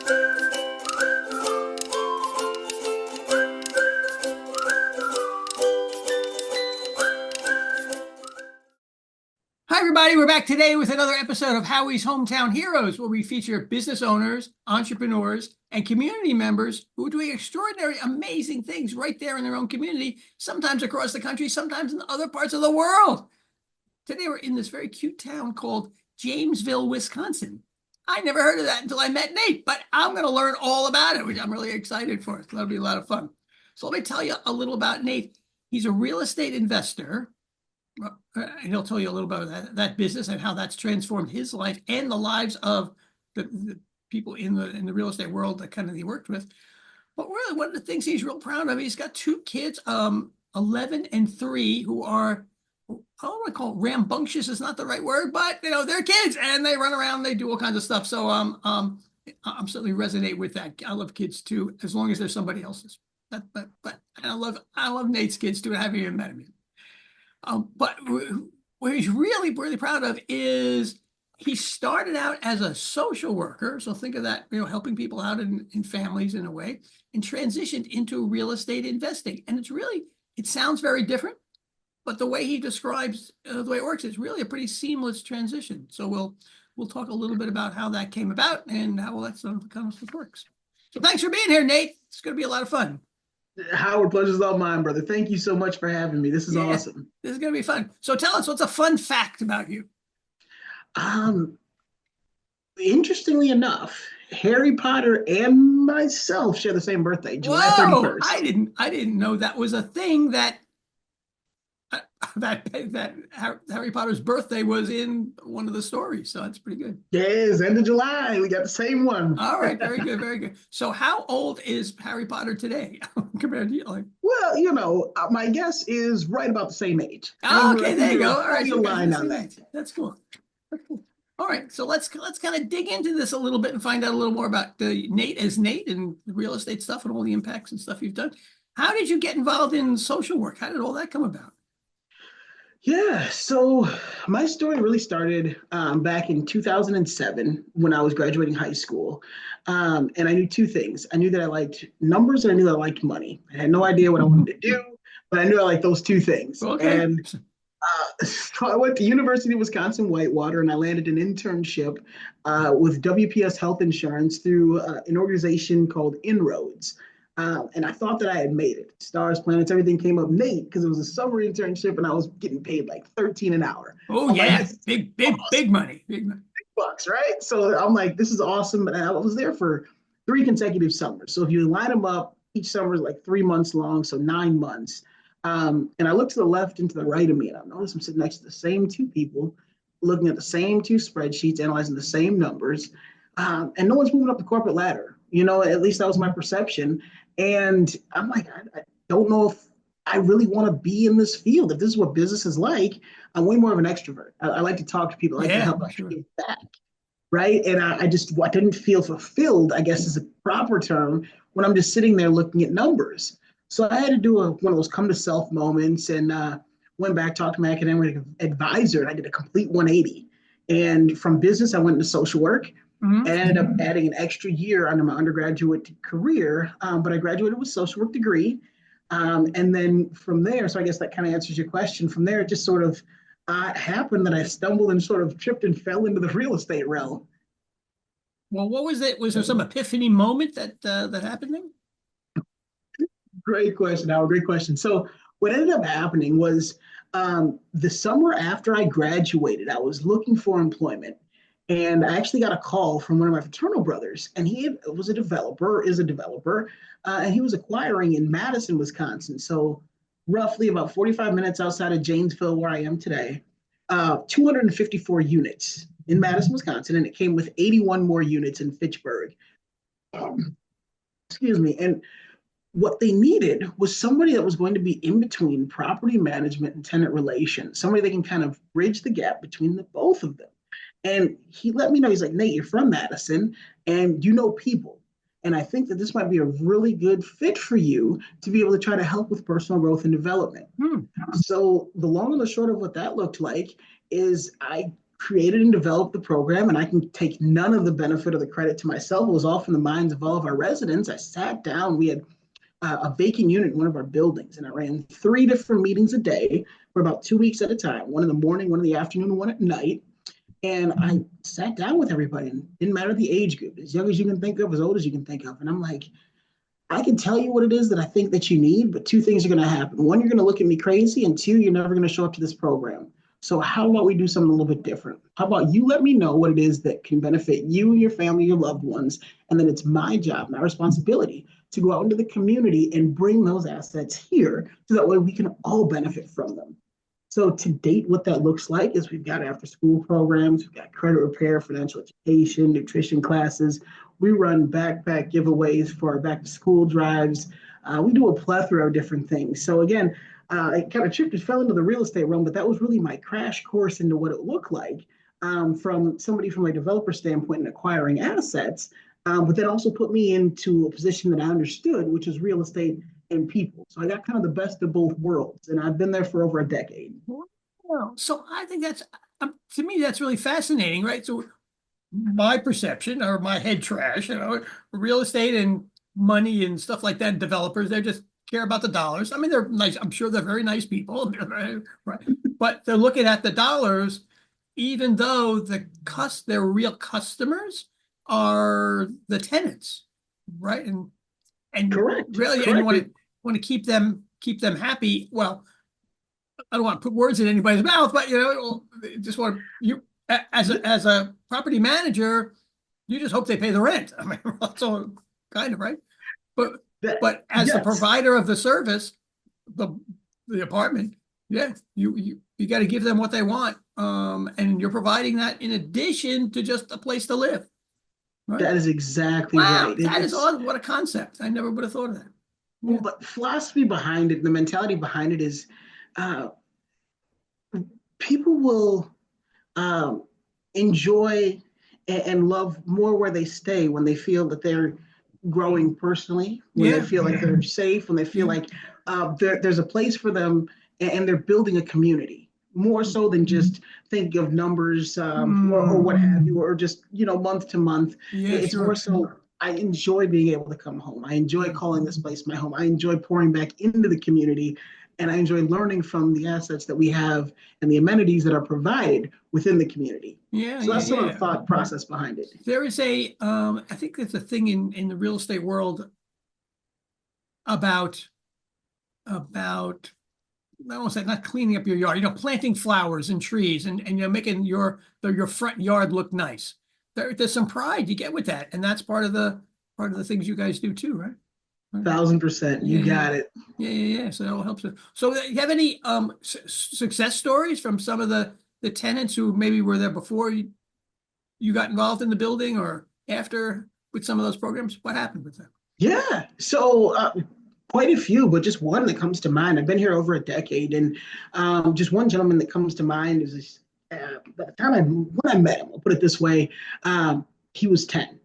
Hi, everybody. We're back today with another episode of Howie's Hometown Heroes, where we feature business owners, entrepreneurs, and community members who are doing extraordinary, amazing things right there in their own community, sometimes across the country, sometimes in other parts of the world. Today, we're in this very cute town called Jamesville, Wisconsin. I never heard of that until I met Nate, but I'm going to learn all about it, which I'm really excited for. That'll be a lot of fun. So let me tell you a little about Nate. He's a real estate investor. And he'll tell you a little about that business and how that's transformed his life and the lives of the people in the real estate world that kind of he worked with. But really, one of the things he's real proud of, he's got two kids, 11 and 3, who are, I don't want to call it rambunctious, is not the right word, but they're kids and they run around, they do all kinds of stuff. So I'm certainly resonate with that. I love kids too, as long as they're somebody else's. But I love Nate's kids too. I haven't even met him yet. But what he's really, really proud of is he started out as a social worker. So think of that, helping people out in families in a way, and transitioned into real estate investing. And it sounds very different, but the way he describes the way it works is really a pretty seamless transition. So we'll talk a little bit about how that came about and how that kind of stuff works. So thanks for being here, Nate. It's going to be a lot of fun. Howard, pleasure's all mine, brother. Thank you so much for having me. This is awesome. This is going to be fun. So tell us, what's a fun fact about you? Interestingly enough, Harry Potter and myself share the same birthday, July 31st. I didn't know that was a thing, that Harry Potter's birthday was in one of the stories. So that's pretty good. Yes, end of July. We got the same one. All right, very good, very good. So how old is Harry Potter today compared to you? Well, my guess is right about the same age. Oh, okay, there you go. All right, line on that. That's cool. All right, so let's kind of dig into this a little bit and find out a little more about Nate as Nate and the real estate stuff and all the impacts and stuff you've done. How did you get involved in social work? How did all that come about? Yeah, so my story really started back in 2007 when I was graduating high school. And I knew two things. I knew that I liked numbers and I knew that I liked money. I had no idea what I wanted to do, but I knew I liked those two things. Okay. And so I went to University of Wisconsin-Whitewater and I landed an internship with WPS Health Insurance through an organization called Inroads. And I thought that I had made it. Stars, planets, everything came up Nate because it was a summer internship and I was getting paid like $13 an hour. Oh, yeah. Like, big money. Big money. Big bucks, right? So I'm like, this is awesome. And I was there for 3 consecutive summers. So if you line them up, each summer is like 3 months long, so 9 months. And I look to the left and to the right of me, and I notice I'm sitting next to the same two people, looking at the same two spreadsheets, analyzing the same numbers, and no one's moving up the corporate ladder. At least that was my perception. And I'm like, I don't know if I really want to be in this field. If this is what business is like, I'm way more of an extrovert. I like to talk to people. I like to help give back, right? And I didn't feel fulfilled, I guess is a proper term, when I'm just sitting there looking at numbers. So I had to do one of those come to self moments and went back, talked to my academic advisor, and I did a complete 180. And from business, I went into social work. Mm-hmm. And ended up adding an extra year under my undergraduate career, but I graduated with a social work degree. And then from there, so I guess that kind of answers your question. From there, it just sort of happened that I stumbled and sort of tripped and fell into the real estate realm. Well, what was it? Was there some epiphany moment that happened there? Great question, Howard. Great question. So what ended up happening was the summer after I graduated, I was looking for employment. And I actually got a call from one of my fraternal brothers, and he is a developer, and he was acquiring in Madison, Wisconsin. So roughly about 45 minutes outside of Janesville, where I am today, 254 units in Madison, Wisconsin, and it came with 81 more units in Fitchburg. Excuse me. And what they needed was somebody that was going to be in between property management and tenant relations, somebody that can kind of bridge the gap between the both of them. And he let me know, he's like, Nate, you're from Madison and you know people. And I think that this might be a really good fit for you to be able to try to help with personal growth and development. So the long and the short of what that looked like is I created and developed the program, and I can take none of the benefit or the credit to myself. It was all from the minds of all of our residents. I sat down. We had a vacant unit in one of our buildings, and I ran 3 different meetings a day for about 2 weeks at a time, one in the morning, one in the afternoon, and one at night. And I sat down with everybody, and it didn't matter the age group, as young as you can think of, as old as you can think of. And I'm like, I can tell you what it is that I think that you need, but two things are going to happen. One, you're going to look at me crazy, and two, you're never going to show up to this program. So how about we do something a little bit different? How about you let me know what it is that can benefit you and your family, your loved ones, and then it's my job, my responsibility to go out into the community and bring those assets here so that way we can all benefit from them. So to date, what that looks like is we've got after school programs, we've got credit repair, financial education, nutrition classes. We run backpack giveaways for our back to school drives. We do a plethora of different things. So again, I kind of tripped and fell into the real estate realm, but that was really my crash course into what it looked like from somebody from a developer standpoint in acquiring assets, but then also put me into a position that I understood, which is real estate and people. So I got kind of the best of both worlds, and I've been there for over a decade. Wow. So I think that's, to me, that's really fascinating, right? So my perception or my head trash, real estate and money and stuff like that, developers, they just care about the dollars. I mean, they're nice. I'm sure they're very nice people, right? But they're looking at the dollars, even though their real customers are the tenants, right? And Correct. really, and you want to keep them happy. Well, I don't want to put words in anybody's mouth, but just want you as a property manager, you just hope they pay the rent. I mean, that's all kind of right. But as the provider of the service, the apartment, yeah, you got to give them what they want, and you're providing that in addition to just a place to live. Right? That is exactly wow, right. That is odd. What a concept! I never would have thought of that. Well, but philosophy behind it, the mentality behind it is, people will enjoy and love more where they stay when they feel that they're growing personally, when they feel like they're safe, when they feel like there's a place for them and they're building a community more so than just thinking of numbers or what have you, or just, month to month. It's more so I enjoy being able to come home. I enjoy calling this place my home. I enjoy pouring back into the community, and I enjoy learning from the assets that we have and the amenities that are provided within the community. So that's sort of the thought process behind it. There is I think there's a thing in the real estate world about I won't say not cleaning up your yard, planting flowers and trees and making your front yard look nice. There's some pride you get with that, and that's part of the things you guys do too, right? 1,000%. You got it. Yeah. So that all helps. So you have any success stories from some of the tenants who maybe were there before you got involved in the building or after with some of those programs? What happened with them? Yeah. So quite a few, but just one that comes to mind. I've been here over a decade, and just one gentleman that comes to mind is by the time when I met him, I'll put it this way, he was 10.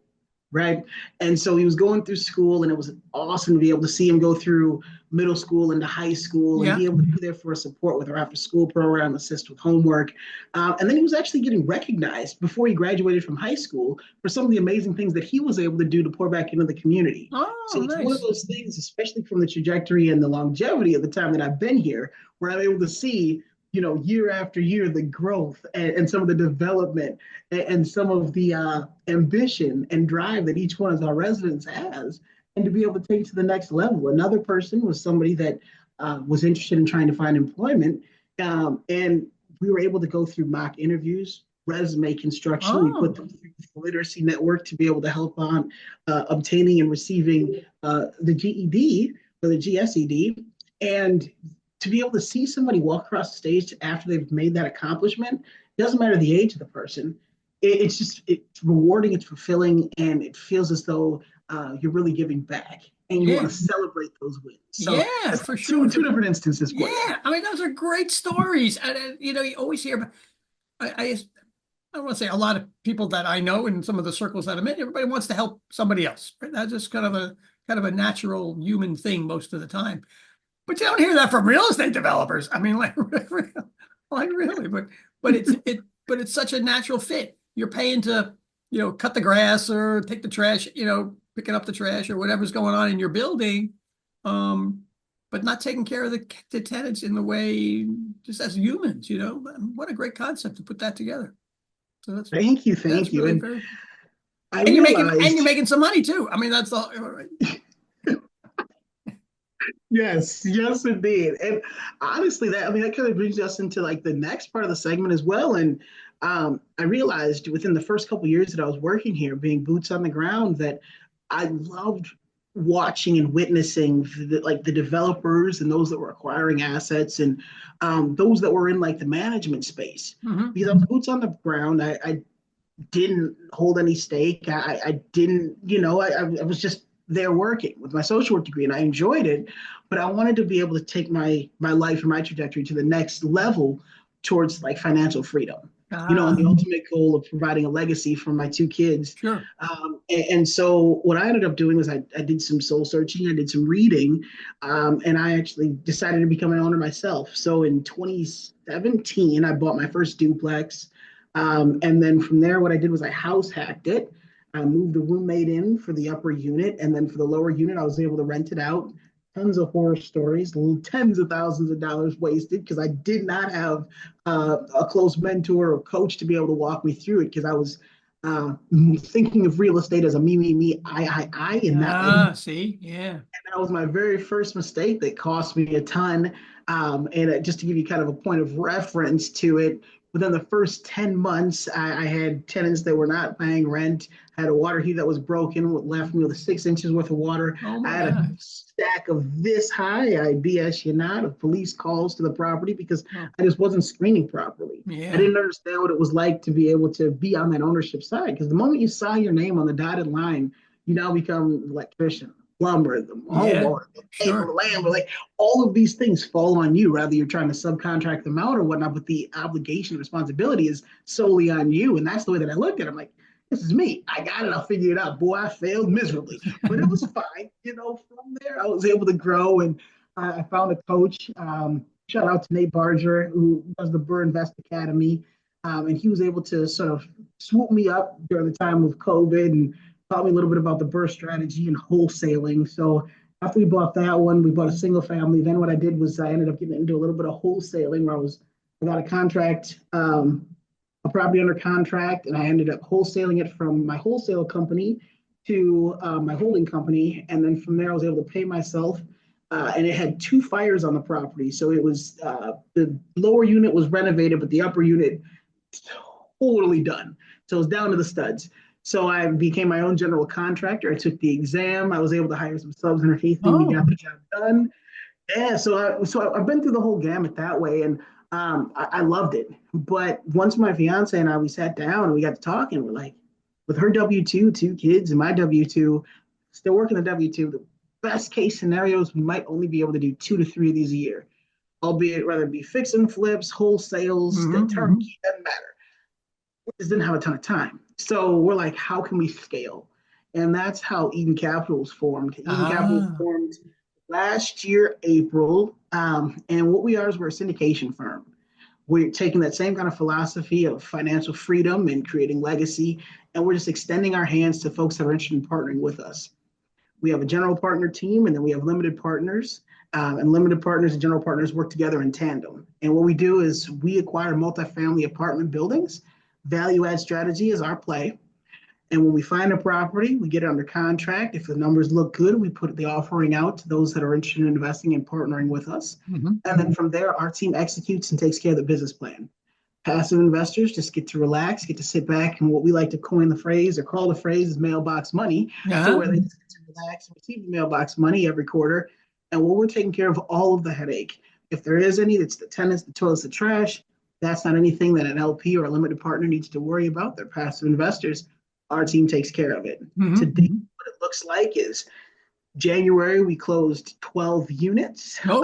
Right. And so he was going through school, and it was awesome to be able to see him go through middle school into high school and be able to be there for support with our after school program, assist with homework. And then he was actually getting recognized before he graduated from high school for some of the amazing things that he was able to do to pour back into the community. So it's one of those things, especially from the trajectory and the longevity of the time that I've been here, where I'm able to see year after year, the growth and some of the development and some of the ambition and drive that each one of our residents has, and to be able to take to the next level. Another person was somebody that was interested in trying to find employment, and we were able to go through mock interviews, resume construction. We put them through the literacy network to be able to help on obtaining and receiving the GED or the GSED, and to be able to see somebody walk across the stage after they've made that accomplishment, doesn't matter the age of the person. It's rewarding, it's fulfilling, and it feels as though you're really giving back, and you want to celebrate those wins. So for sure. Two different instances. I mean, those are great stories. And you always hear. I don't want to say a lot of people that I know in some of the circles that I'm in. Everybody wants to help somebody else. Right? That's just kind of a natural human thing most of the time. But you don't hear that from real estate developers. I mean, like really, but but it's such a natural fit. You're paying to, cut the grass or take the trash, picking up the trash or whatever's going on in your building. But not taking care of the tenants in the way, just as humans, what a great concept to put that together. So Thank you, that's thank you. really And very, I and you're realized, making some money too. I mean, that's the yes, yes, indeed. And honestly, that kind of brings us into like the next part of the segment as well. And I realized within the first couple of years that I was working here, being boots on the ground, that I loved watching and witnessing the developers and those that were acquiring assets and those that were in like the management space. Mhm. Because I was boots on the ground, I didn't hold any stake. I didn't, I was just there working with my social work degree and I enjoyed it, but I wanted to be able to take my life and my trajectory to the next level towards like financial freedom, and the ultimate goal of providing a legacy for my two kids. Sure. And so what I ended up doing was I did some soul searching, I did some reading, and I actually decided to become an owner myself. So in 2017, I bought my first duplex. And then from there, what I did was I house hacked it. I moved a roommate in for the upper unit. And then for the lower unit, I was able to rent it out. Tons of horror stories, tens of thousands of dollars wasted because I did not have a close mentor or coach to be able to walk me through it because I was uh, thinking of real estate as a me, I, and See, yeah. that was my very first mistake that cost me a ton. And just to give you kind of a point of reference to it, within the first 10 months, I had tenants that were not paying rent. I had a water heater that was broken, what left me with 6 inches worth of water. Oh I my had a God. stack of this high, I BS you not, of police calls to the property because Oh, I just wasn't screening properly. I yeah. didn't understand what it was like to be able to be on that ownership side because the moment you saw your name on the dotted line, you now become an electrician, plumber, the Yeah. homeowner, the neighbor, the Sure. landlord, like all of these things fall on you, rather you're trying to subcontract them out or whatnot, but the obligation and responsibility is solely on you. And that's the way that I looked at it. I'm like, this is me. I got it. I'll figure it out. Boy, I failed miserably, but it was fine. From there, I was able to grow and I found a coach. Shout out to Nate Barger, who does the Burr Invest Academy. And he was able to sort of swoop me up during the time of COVID and taught me a little bit about the Burr strategy and wholesaling. So after we bought that one, we bought a single family. Then what I did was I ended up getting into a little bit of wholesaling where I got a contract, a property under contract, and I ended up wholesaling it from my wholesale company to my holding company. And then from there, I was able to pay myself. And it had two fires on the property. So it was the lower unit was renovated, but the upper unit totally done. So it was down to the studs. So I became my own general contractor. I took the exam. I was able to hire some subs underneath me. We Oh, got the job done. Yeah, so I've been through the whole gamut that way, and I loved it. But once my fiance and I we sat down and we got to talking, we're like, with her W-2, two kids, and my W-2, still working the W-2. The best case scenarios, we might only be able to do 2 to 3 of these a year, albeit whether it be fix and flips, wholesales, the turnkey, doesn't matter. We just didn't have a ton of time. So we're like, how can we scale? And that's how Eden Capital was formed. Eden Capital was ah, formed last year, April. And what we are is we're a syndication firm. We're taking that same kind of philosophy of financial freedom and creating legacy, and we're just extending our hands to folks that are interested in partnering with us. We have a general partner team, and then we have limited partners. And limited partners and general partners work together in tandem. And what we do is we acquire multifamily apartment buildings. Value add strategy is our play. And when we find a property, we get it under contract. If the numbers look good, we put the offering out to those that are interested in investing and partnering with us. mhm. And then from there, our team executes and takes care of the business plan. Passive investors just get to relax, get to sit back, and what we like to coin the phrase or call the phrase is mailbox money. So Yeah. where they just get to relax and receive the mailbox money every quarter. And we're taking care of all of the headache. If there is any, it's the tenants, the toilets, the trash. That's not anything that an LP or a limited partner needs to worry about. They're passive investors. Our team takes care of it. Today, what it looks like is January, we closed 12 units. Oh,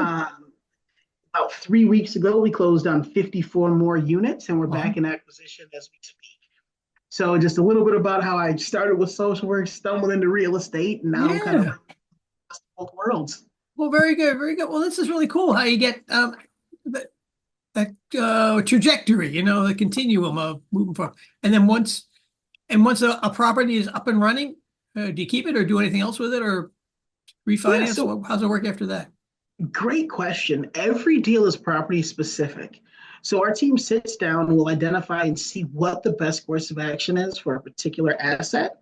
About 3 weeks ago, we closed on 54 more units, and we're uh-huh. back in acquisition as we speak. So, just a little bit about how I started with social work, stumbled into real estate, and now I'm kind of Yeah. like both worlds. Well, very good, very good. Well, this is really cool how you get trajectory, the continuum of moving forward. And then once a property is up and running, do you keep it or do anything else with it or Yeah, refinance? so How's it work after that? great question. Every deal is property specific. So our team sits down and will identify and see what the best course of action is for a particular asset.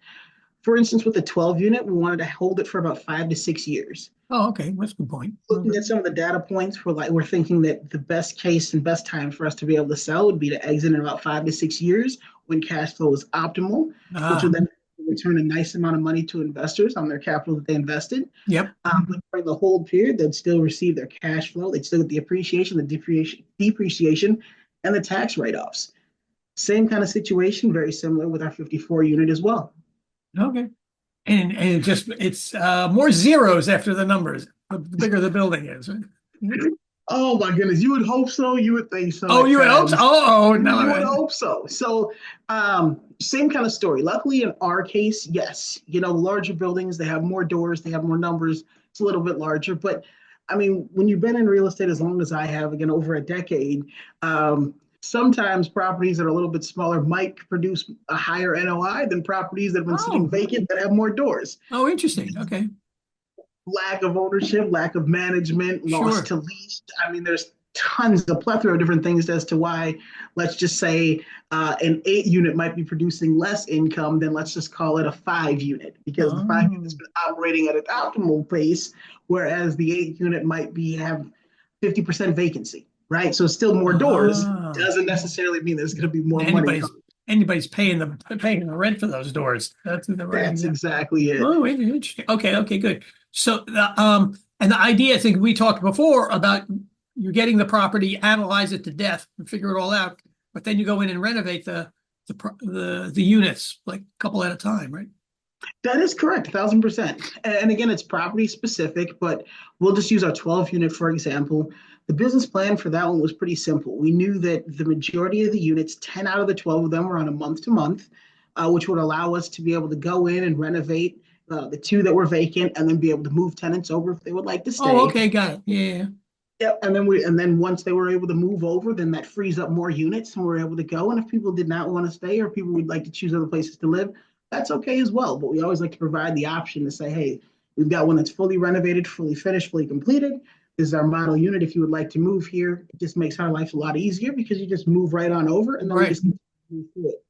For instance, with the 12 unit, we wanted to hold it for about 5 to 6 years. Oh, okay, that's a good point. Looking Okay. at some of the data points, we're thinking that the best case and best time for us to be able to sell would be to exit in about 5 to 6 years when cash flow is optimal, which will Ah, then return a nice amount of money to investors on their capital that they invested. yep. But during the hold period, they'd still receive their cash flow. They'd still get the appreciation, depreciation, and the tax write-offs. Same kind of situation, very similar with our 54 unit as well. Okay. And it's more zeros after the numbers, the bigger the building is. Right? Oh my goodness, you would hope so. You would think so Oh, at you would hope so. times. Oh, no. You would hope so. So, same kind of story. Luckily, in our case, yes, larger buildings, they have more doors, they have more numbers. It's a little bit larger. But I mean, when you've been in real estate as long as I have, again, over a decade, sometimes properties that are a little bit smaller might produce a higher NOI than properties that have been sitting Oh, vacant that have more doors. oh, interesting. Okay. Lack of ownership, lack of management, loss Sure. to lease. I mean, there's tons, a plethora of different things as to why, let's just say, an 8 unit might be producing less income than let's just call it a 5 unit, because the 5 unit's Oh, been operating at an optimal pace, whereas the 8 unit might be have 50% vacancy, right? So still more doors ah. doesn't necessarily mean there's going to be more money Anybody's coming. anybody's paying the rent for those doors. That's the right That's example. exactly it. Oh, interesting. Okay, okay, good. So and the idea, I think we talked before about you getting the property, analyze it to death, and figure it all out, but then you go in and renovate the units like a couple at a time, right? That is correct, 1,000%. And again, it's property specific, but we'll just use our 12 unit for example. The business plan for that one was pretty simple. We knew that the majority of the units, 10 out of the 12 of them, were on a month to month, which would allow us to be able to go in and renovate the two that were vacant and then be able to move tenants over if they would like to Oh, stay. okay, got it. Yeah. Yep, and then once they were able to move over, then that frees up more units and we're able to go. And if people did not want to stay or people would like to choose other places to live, that's okay as well. But we always like to provide the option to say, hey, we've got one that's fully renovated, fully finished, fully completed. This is our model unit. If you would like to move here, it just makes our life a lot easier because you just move right on over and then we Right. just move through it.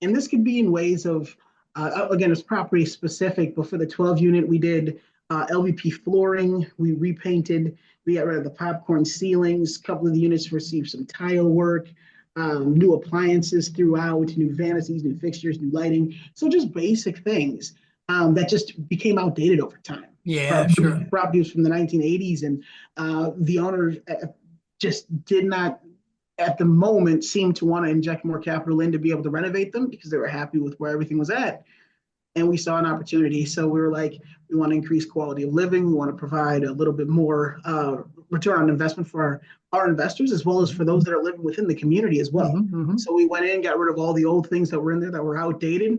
And this could be in ways of, again, it's property specific, but for the 12 unit, we did LVP flooring, we repainted, we got rid of the popcorn ceilings, a couple of the units received some tile work, new appliances throughout, new vanities, new fixtures, new lighting. So just basic things that just became outdated over time. Yeah, sure. Property was from the 1980s, and the owners just did not at the moment seem to want to inject more capital in to be able to renovate them because they were happy with where everything was at. And we saw an opportunity. So we were like, we want to increase quality of living. We want to provide a little bit more return on investment for our investors, as well as for those that are living within the community as well. Hmm. So we went in, got rid of all the old things that were in there that were outdated,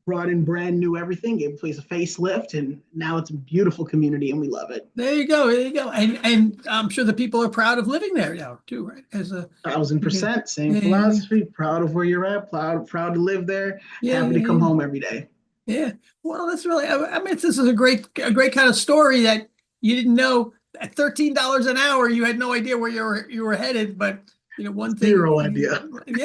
brought in brand new everything, gave the place a facelift, and now it's a beautiful community and we love it. There you go. There you go. And I'm sure the people are proud of living there now too, right? As a 1,000%, same yeah, yeah, philosophy. Proud of where you're at. Proud to live there. yeah, Happy yeah, to come yeah. home every day. Yeah. Well, that's really, I mean, this is a great kind of story that you didn't know at $13 an hour, you had no idea where you were headed. But, one Zero idea. thing,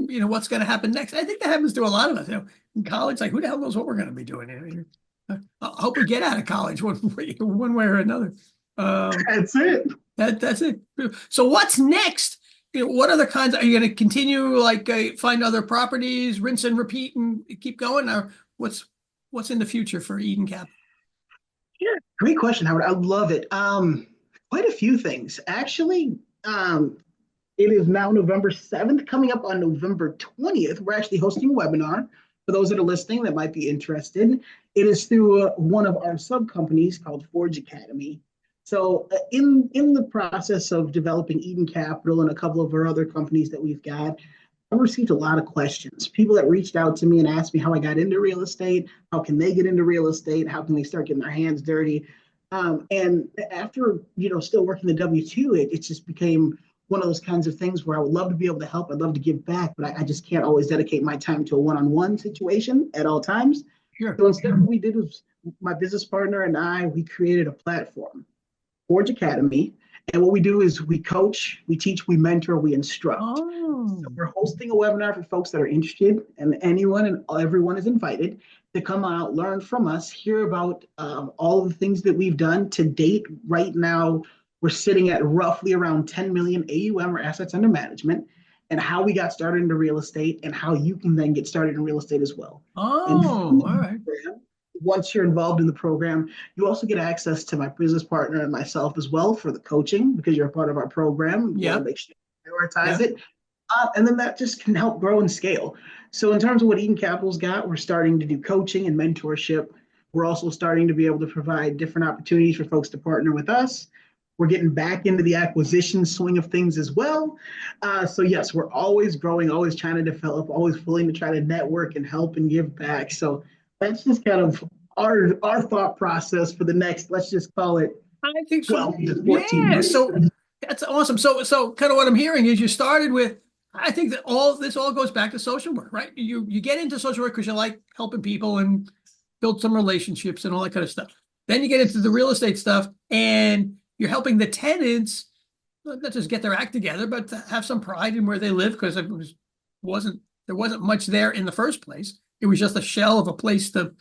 yeah, what's going to happen next. I think that happens to a lot of us, in college, like who the hell knows what we're going to be doing? I hope we get out of college one way or another. Um, That's it. that's it. So what's next? What other kinds are you going to continue like find other properties, rinse and repeat and keep going, or what's in the future for Eden Cap? Yeah, great question, Howard. I love it. Quite a few things. Actually, it is now November 7th, coming up on November 20th. We're actually hosting a webinar for those that are listening that might be interested. It is through one of our sub companies called Forge Academy. So, in the process of developing Eden Capital and a couple of our other companies that we've got, I've received a lot of questions. People that reached out to me and asked me how I got into real estate, how can they get into real estate, how can they start getting their hands dirty. And after still working the W-2, it just became one of those kinds of things where I would love to be able to help. I'd love to give back, but I just can't always dedicate my time to a one-on-one situation at all times. Sure. So instead, what we did was my business partner and I, we created a platform, Forge Academy. And what we do is we coach, we teach, we mentor, we instruct. Oh. So we're hosting a webinar for folks that are interested, and anyone and everyone is invited to come out, learn from us, hear about all of the things that we've done to date. Right now, we're sitting at roughly around 10 million AUM, or assets under management, and how we got started into real estate and how you can then get started in real estate as well. And Oh, all right. once you're involved in the program, you also get access to my business partner and myself as well for the coaching, because you're a part of our program. Yeah. Make sure you prioritize it. And then that just can help grow and scale. So in terms of what Eden Capital's got, we're starting to do coaching and mentorship. We're also starting to be able to provide different opportunities for folks to partner with us. We're getting back into the acquisition swing of things as well. So yes, we're always growing, always trying to develop, always willing to try to network and help and give back. So that's just kind of our thought process for the next, let's just call it, I think so. 12 to 14 months. So that's awesome. So kind of what I'm hearing is you started with, I think that all goes back to social work, right? You get into social work because you like helping people and build some relationships and all that kind of stuff. Then you get into the real estate stuff and you're helping the tenants not just get their act together, but to have some pride in where they live, because there wasn't much there in the first place. It was just a shell of a place to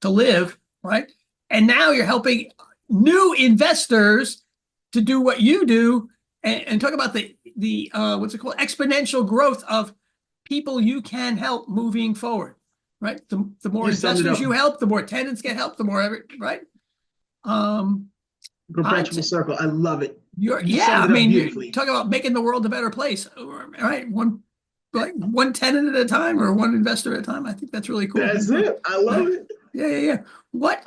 live, right? And now you're helping new investors to do what you do, and talk about the what's it called, exponential growth of people you can help moving forward, right? The more investors you help, the more tenants get help, the more right. Perpetual circle. I love it. I mean, you talk about making the world a better place, right? One tenant at a time, or one investor at a time. I think that's really cool. That's it. I love it. Yeah. What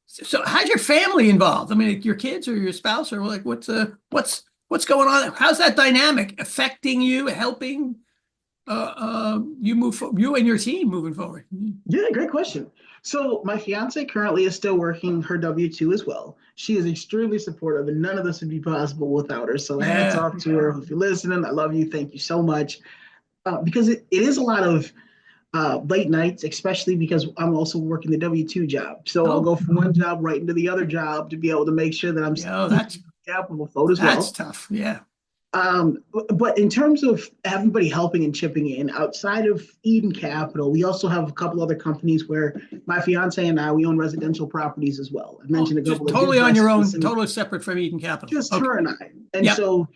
so how's your family involved? I mean, like your kids or your spouse, or like what's going on? How's that dynamic affecting you, helping you and your team moving forward? Yeah, great question. So my fiance currently is still working her W-2 as well. She is extremely supportive, and none of this would be possible without her. So hats off to her. If you're listening, I love you. Thank you so much. Because it is a lot of late nights, especially because I'm also working the W-2 job. So I'll go from one job right into the other job to be able to make sure that I'm that's capital float as well. That's tough. Yeah. But in terms of everybody helping and chipping in, outside of Eden Capital, we also have a couple other companies where my fiance and I, we own residential properties as well. I mentioned a couple of totally on your own, totally separate from Eden Capital. Just her and I. And so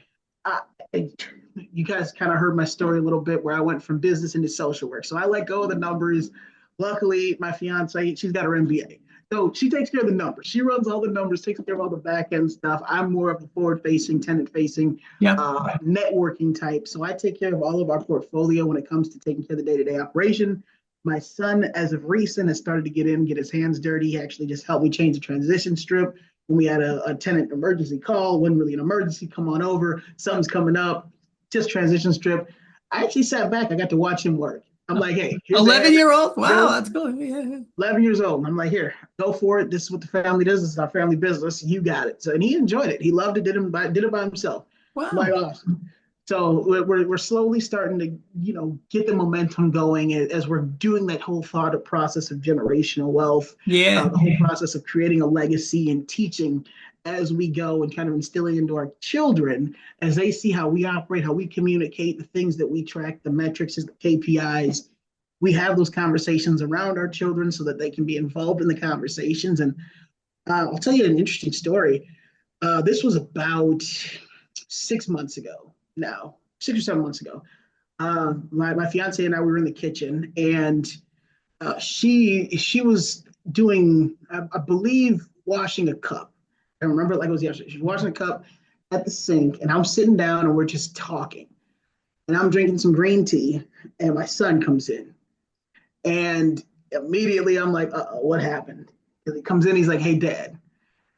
you guys kind of heard my story a little bit, where I went from business into social work. So I let go of the numbers. Luckily, my fiance, she's got her MBA. So she takes care of the numbers. She runs all the numbers, takes care of all the back end stuff. I'm more of a forward-facing, tenant-facing, networking type. So I take care of all of our portfolio when it comes to taking care of the day-to-day operation. My son, as of recent, has started to get his hands dirty. He actually just helped me change the transition strip when we had a tenant emergency call. Wasn't really an emergency. Come on over. Something's coming up. Just transition strip. I actually sat back. I got to watch him work. I'm like, hey, 11-year-old. Wow, that's good. Yeah. 11 years old. I'm like, here, go for it. This is what the family does. This is our family business. You got it. So, and he enjoyed it. He loved it. Did it by himself. Wow. Like, awesome. So we're slowly starting to, get the momentum going as we're doing that whole thought process of generational wealth. Yeah. The whole process of creating a legacy and teaching as we go, and kind of instilling into our children as they see how we operate, how we communicate, the things that we track, the metrics, the KPIs. We have those conversations around our children so that they can be involved in the conversations. And I'll tell you an interesting story. This was about 6 months ago now, 6 or 7 months ago. My fiance and I were in the kitchen, and she was doing, I believe, washing a cup. I remember it like it was yesterday. She's washing a cup at the sink, and I'm sitting down and we're just talking. And I'm drinking some green tea, and my son comes in. And immediately I'm like, what happened? Because he comes in, he's like, hey, Dad.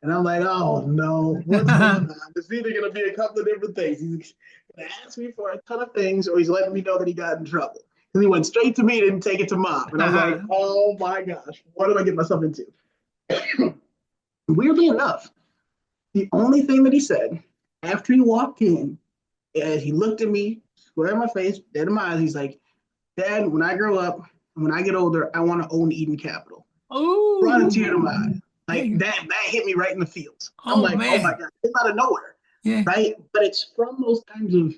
And I'm like, oh, no, what's going on? It's either going to be a couple of different things. He's going to ask me for a ton of things, or he's letting me know that he got in trouble. And he went straight to me, didn't take it to Mom. And I'm like, oh, my gosh, what did I get myself into? Weirdly enough, the only thing that he said after he walked in And he looked at me, square in my face, dead in my eyes. He's like, Dad, when I grow up, when I get older, I want to own Eden Capital. Brought a Oh, tear to my eye. yeah. Like that hit me right in the feels. I'm Oh like, oh my man. God, it's out of nowhere. Yeah, Right. But it's from those kinds of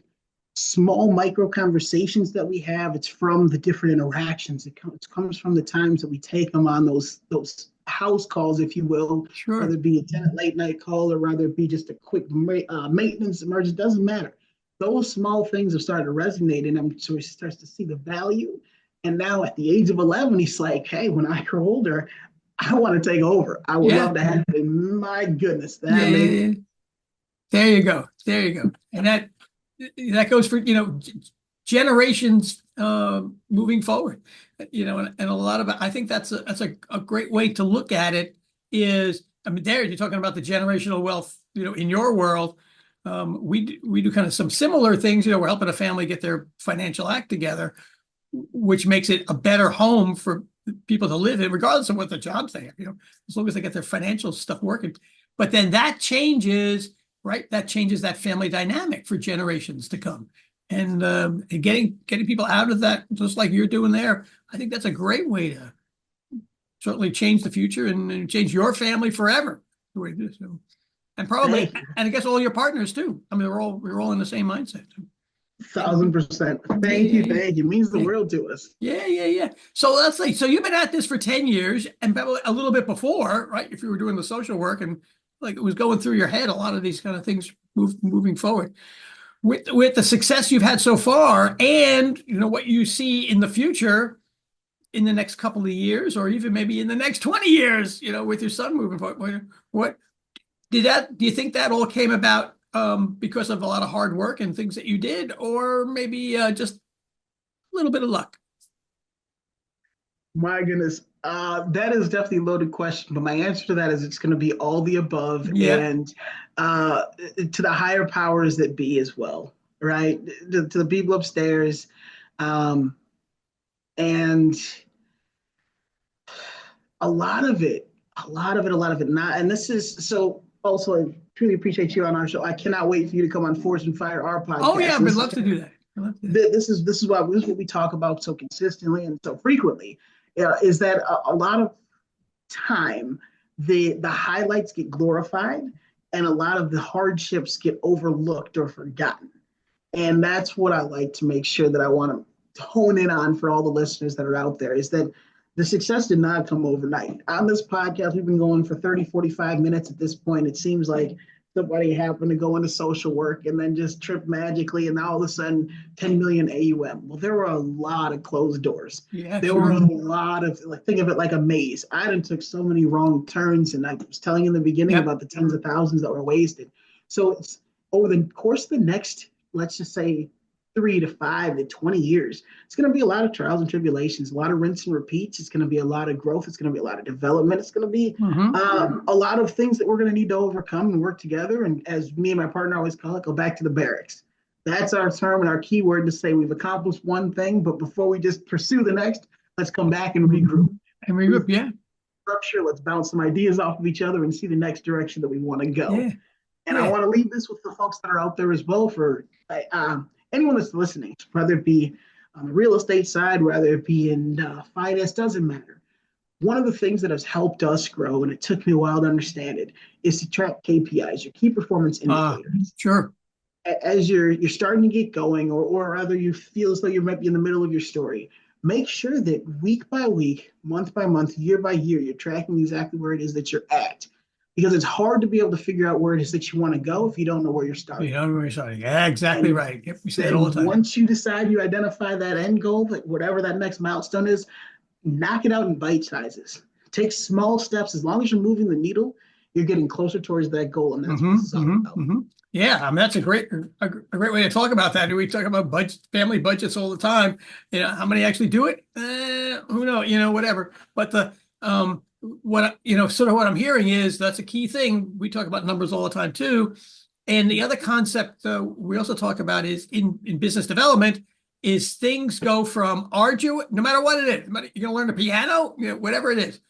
small micro conversations that we have. It's from the different interactions. It comes from the times that we take them on those house calls, if you will, whether sure. it be a tenant late night call or whether it be just a quick maintenance emergency. Doesn't matter. Those small things have started to resonate, and I'm so he starts to see the value. And now at the age of 11, he's like, hey, when I grow older, I want to take over. I would Yeah, love to have it. And my goodness, yeah, that yeah, made yeah. There you go. There you go. And that goes for, generations moving forward. And a lot of I think that's a great way to look at it is, I mean, there you're talking about the generational wealth, in your world. We do kind of some similar things, we're helping a family get their financial act together, which makes it a better home for people to live in, regardless of what their jobs they have, as long as they get their financial stuff working. But then that changes, right? That changes that family dynamic for generations to come. And getting people out of that, just like you're doing there, I think that's a great way to certainly change the future and change your family forever. The way it is. So, and probably, thank you. and I guess all your partners too. I mean, we're all in the same mindset. 1,000%. Yeah, Thank yeah, you. yeah. Thank you. It means the Yeah. world to us. Yeah, yeah, yeah. So let's say, so you've been at this for 10 years and probably a little bit before, right? If you were doing the social work and like it was going through your head, a lot of these kind of things moving forward. With the success you've had so far and what you see in the future in the next couple of years, or even maybe in the next 20 years, with your son moving forward, what do you think that all came about because of a lot of hard work and things that you did, or maybe just a little bit of luck? My goodness. That is definitely a loaded question, but my answer to that is it's going to be all the above Yeah. and uh, to the higher powers that be as well, right? To the people upstairs. Um, and a lot of it not. And this is so also, I truly appreciate you on our show. I cannot wait for you to come on Force and Fire, our Oh yeah, podcast. I would love to do that. I'd love to do that. This is what we talk about so consistently and so frequently. Is that a lot of time the highlights get glorified and a lot of the hardships get overlooked or forgotten. And that's what I like to make sure that I want to hone in on for all the listeners that are out there is that the success did not come overnight. On this podcast, we've been going for 30, 45 minutes at this point. It seems like somebody happened to go into social work and then just trip magically, and now all of a sudden 10 million AUM. Well, there were a lot of closed doors. Yeah, There were sure. a lot of, like, think of it like a maze. I done took so many wrong turns, and I was telling you in the beginning Yep. about the tens of thousands that were wasted. So it's over the course of the next, let's just say 3 to 5 to 20 years, it's going to be a lot of trials and tribulations, a lot of rinse and repeats. It's going to be a lot of growth. It's going to be a lot of development. It's going to be Mm-hmm. a lot of things that we're going to need to overcome and work together. And as me and my partner always call it, go back to the barracks. That's our term and our key word to say we've accomplished one thing, but before we just pursue the next, let's come back and regroup. And regroup, yeah. Structure, let's bounce some ideas off of each other and see the next direction that we want to go. Yeah. And I Yeah. want to leave this with the folks that are out there as well for anyone that's listening, whether it be on the real estate side, whether it be in finance, doesn't matter. One of the things that has helped us grow, and it took me a while to understand it, is to track KPIs, your key performance indicators. Sure. As you're starting to get going, or rather you feel as though you might be in the middle of your story, make sure that week by week, month by month, year by year, you're tracking exactly where it is that you're at. Because it's hard to be able to figure out where it is that you want to go if you don't know where you're starting. You know where you're starting. Yeah, exactly And right. Yep, we say it all the then time. once you decide you identify that end goal, like whatever that next milestone is, knock it out in bite sizes. Take small steps. As long as you're moving the needle, you're getting closer towards that goal. And that's what this is all about. Yeah, I mean that's a great way to talk about that. We talk about family budgets all the time. How many actually do it? Who knows? Whatever. But the sort of what I'm hearing is that's a key thing. We talk about numbers all the time too. And the other concept we also talk about is in business development is things go from arduous, no matter what it is. You're going to learn the piano, whatever it is.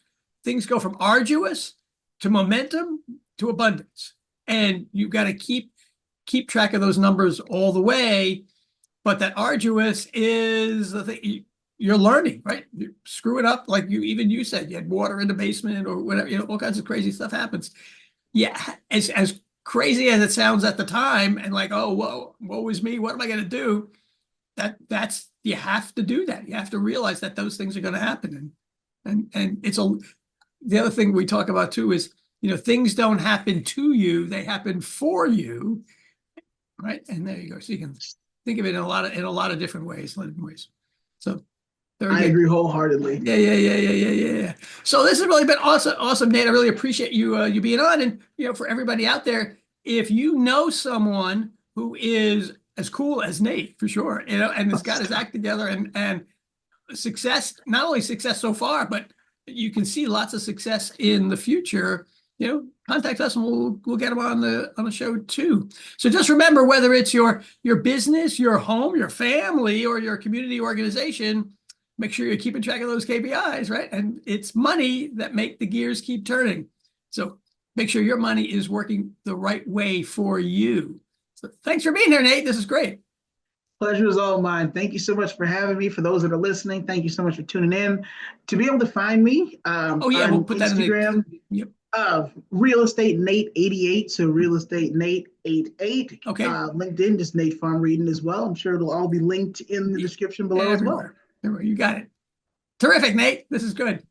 Things go from arduous to momentum to abundance. And you've got to keep keep track of those numbers all the way. But that arduous is the thing you're learning, right? You screw it up, like you said, you had water in the basement or whatever, all kinds of crazy stuff happens. Yeah, as crazy as it sounds at the time, and like, oh, whoa, woe is me, what am I going to do? That's you have to do that. You have to realize that those things are going to happen, and it's the other thing we talk about too is things don't happen to you; they happen for you, right? And there you go. So you can think of it in a lot of different ways. So very I good. agree wholeheartedly. Yeah. So this has really been awesome, Nate. I really appreciate you being on. And for everybody out there, if you know someone who is as cool as Nate, for sure, and has got his act together and success, not only success so far, but you can see lots of success in the future, contact us and we'll get them on the show too. So just remember, whether it's your business, your home, your family, or your community organization, make sure you're keeping track of those KPIs, right? And it's money that make the gears keep turning. So make sure your money is working the right way for you. So thanks for being here, Nate. This is great. Pleasure is all mine. Thank you so much for having me. For those that are listening, thank you so much for tuning in. To be able to find me Oh yeah, on we'll put that Instagram, yep. Real Estate Nate 88. So Real Estate Nate 88. Okay. LinkedIn, just Nate Pharma-Eden as well. I'm sure it'll all be linked in the description below as well. Everywhere. You got it. Terrific, Nate. This is good.